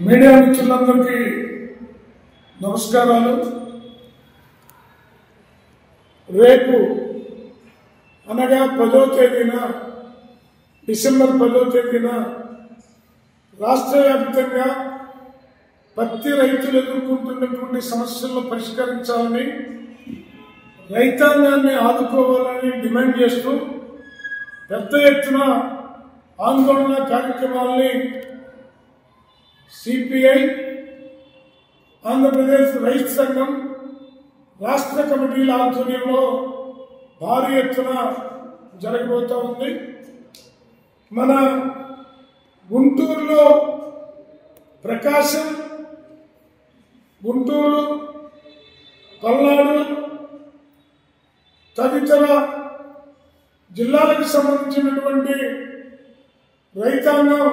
Media మిత్రులందరికీ నమస్కారాలు. రేపు అనగా 10వ తేదీన డిసెంబర్ 10వ తేదీన రాష్ట్ర వ్యాప్తంగా పత్తి రైతులు ఎదుర్కొంటున్నటువంటి సమస్యలను పరిష్కరించాలని, రైతాంగాన్ని ఆదుకోవాలని డిమాండ్ చేస్తూ పెద్ద ఎత్తున ఆందోళన కార్యక్రమాలని సిపిఐ, ఆంధ్రప్రదేశ్ రైతు సంఘం రాష్ట్ర కమిటీల ఆధ్వర్యంలో భారీ ఎత్తున జరగబోతా ఉంది. మన గుంటూరులో, ప్రకాశం, గుంటూరు, పల్నాడు తదితర జిల్లాలకు సంబంధించినటువంటి రైతాంగం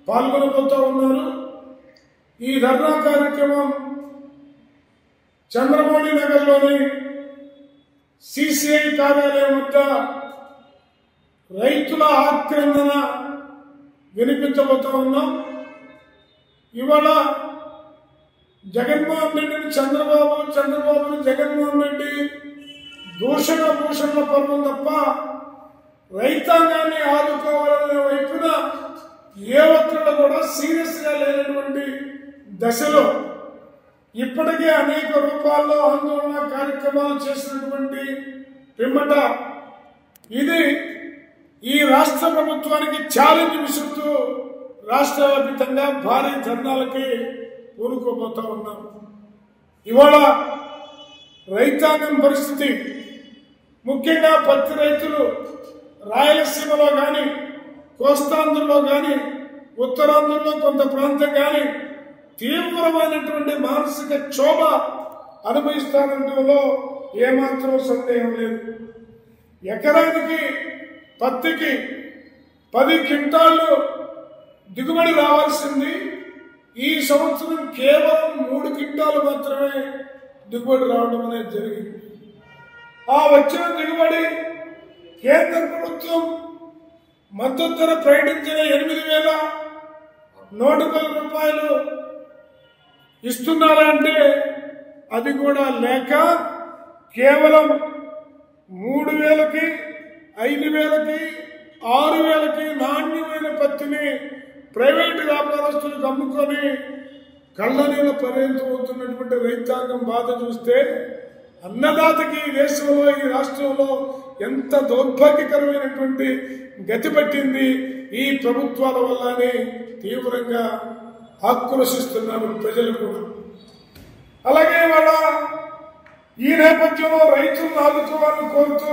పాల్గొనబోతూ ఉన్నారు. ఈ ధర్నా కార్యక్రమం చంద్రమౌళి నగర్లోని సిసిఐ కార్యాలయం వద్ద రైతుల ఆక్రందన వినిపించబోతూ ఉన్నాం. ఇవాళ జగన్మోహన్ రెడ్డిని చంద్రబాబుని జగన్మోహన్ రెడ్డి భూషణల పర్వం తప్ప రైతాంగాన్ని ఆదుకోవాలనే వైపున ఏ ఒక్కరు కూడా సీరియస్ గా లేనటువంటి దశలో ఇప్పటికే అనేక రూపాల్లో ఆందోళన కార్యక్రమాలు చేసినటువంటి పిమ్మట ఇది ఈ రాష్ట్ర ప్రభుత్వానికి ఛాలెంజ్ విసురుతూ రాష్ట్ర వ్యాప్తంగా భారీ ధర్నాలకి పూనుకోబోతా ఉన్నాం. ఇవాళ రైతాంగం పరిస్థితి, ముఖ్యంగా పత్తి రైతులు రాయలసీమలో కానీ, కోస్తాంధ్రలో కానీ, ఉత్తరాంధ్రలో కొంత ప్రాంతం కానీ తీవ్రమైనటువంటి మానసిక క్షోభ అనుభవిస్తానంటలో ఏమాత్రం సందేహం లేదు. ఎకరానికి పత్తికి 10 క్వింటాళ్లు దిగుబడి రావాల్సింది ఈ సంవత్సరం కేవలం 3 క్వింటాలు మాత్రమే దిగుబడి రావడం అనేది జరిగింది. ఆ వచ్చిన దిగుబడి కేంద్ర ప్రభుత్వం మద్దతు ధర ప్రకటించిన 8,110 రూపాయలు ఇస్తున్నారంటే అది కూడా లేక కేవలం 3,000కి, 5,000కి, 6,000కి నాణ్యమైన పత్తిని ప్రైవేటు వ్యాపారస్తులకు అమ్ముకొని కళ్ళనీళ్ళ పర్యంతమవుతున్నటువంటి రైతాంగం బాధ చూస్తే అన్నదాతకి ఈ దేశంలో, ఈ రాష్ట్రంలో ఎంత దౌర్భాగ్యకరమైనటువంటి గతి పట్టింది ఈ ప్రభుత్వాల వల్లనే తీవ్రంగా ఆక్రోశిస్తున్నారు ప్రజలు కూడా. అలాగే వాళ్ళ ఈ నేపథ్యంలో రైతులను ఆదుకోవాలని కోరుతూ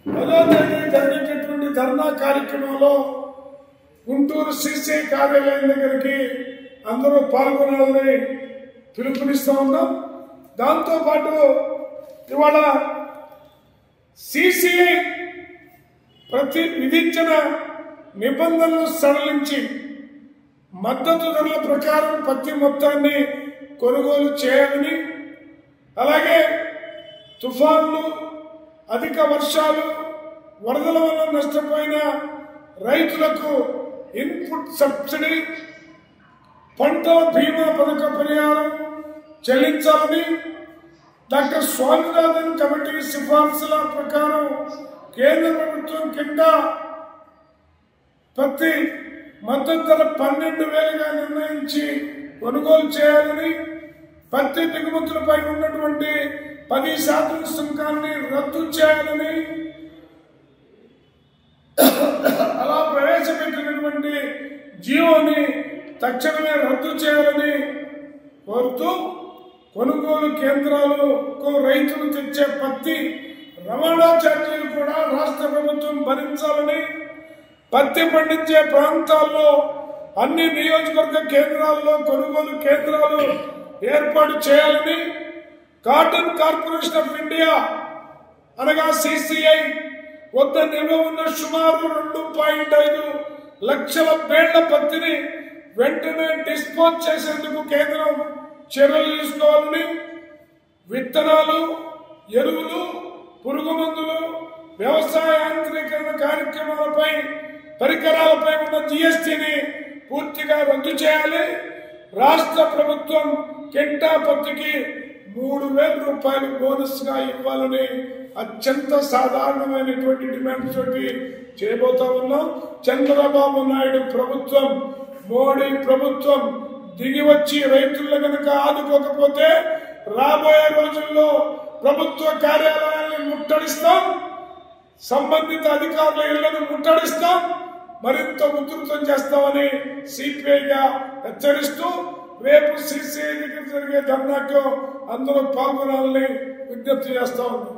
10వ తేదీ జరిగేటటువంటి ధర్నా కార్యక్రమంలో గుంటూరు సిసిఐ కార్యాలయం దగ్గరికి అందరూ పాల్గొనాలని పిలుపునిస్తా ఉన్నాం. దాంతోపాటు ఇవాళ సిసిఐ విధించిన నిబంధనలు సడలించి మద్దతు ధరల ప్రకారం పత్తి మొత్తాన్ని కొనుగోలు చేయాలని, అలాగే తుఫాన్లు, అధిక వర్షాలు, వరదల వల్ల నష్టపోయిన రైతులకు ఇన్పుట్ సబ్సిడీ, పంటల బీమా పథక పరిహారం చెల్లించాలని, డాక్టర్ స్వామినాథన్ కమిటీ సిఫార్సుల ప్రకారం కేంద్ర ప్రభుత్వం కింద పత్తి మద్దతు ధర 12,000గా నిర్ణయించి కొనుగోలు చేయాలని, పత్తి దిగుమతులపై ఉన్నటువంటి 10% సుంకాన్ని రద్దు చేయాలని, అలా ప్రవేశపెట్టినటువంటి జియోని తక్షణమే రద్దు చేయాలని కోరుతూ కొనుగోలు కేంద్రాలకు రైతులు తెచ్చే పత్తి రవాణా ఛార్జీలు కూడా రాష్ట్ర ప్రభుత్వం భరించాలని, పత్తి పండించే ప్రాంతాల్లో అన్ని నియోజకవర్గ కేంద్రాల్లో కొనుగోలు కేంద్రాలు ఏర్పాటు చేయాలని, కాటన్ కార్పొరేషన్ ఆఫ్ ఇండియా అనగా సిసిఐ వద్ద నిల్వ ఉన్న సుమారు 2.5 లక్షల బేళ్ల పత్తిని వెంటనే డిస్పోజ్ చేసేందుకు కేంద్రం చర్యలు తీసుకోవాలని, విత్తనాలు, ఎరువులు, పురుగు మందులు, వ్యవసాయ యాంత్రీకరణ కార్యక్రమాలపై పరికరాలపై ఉన్న జీఎస్టీని పూర్తిగా రద్దు చేయాలి. రాష్ట్ర ప్రభుత్వం కింటా పత్తికి 3,000 రూపాయలు బోనస్ గా ఇవ్వాలని అత్యంత సాధారణమైనటువంటి డిమాండ్స్ తోటి చేయబోతా ఉన్నాం. చంద్రబాబు నాయుడు ప్రభుత్వం, మోడీ ప్రభుత్వం దిగి వచ్చి రైతులను గనక ఆదుకోకపోతే రాబోయే రోజుల్లో ప్రభుత్వ కార్యాలయాలను ముట్టడిస్తాం, సంబంధిత అధికారుల ఇళ్లను ముట్టడిస్తాం, మరింత ఉధృతం చేస్తామని సిపిఐగా హెచ్చరిస్తూ రేపు సిసిఐ దగ్గర జరిగే ధర్నాకు అందరూ పాల్గొనాలని విజ్ఞప్తి చేస్తా ఉన్నాం.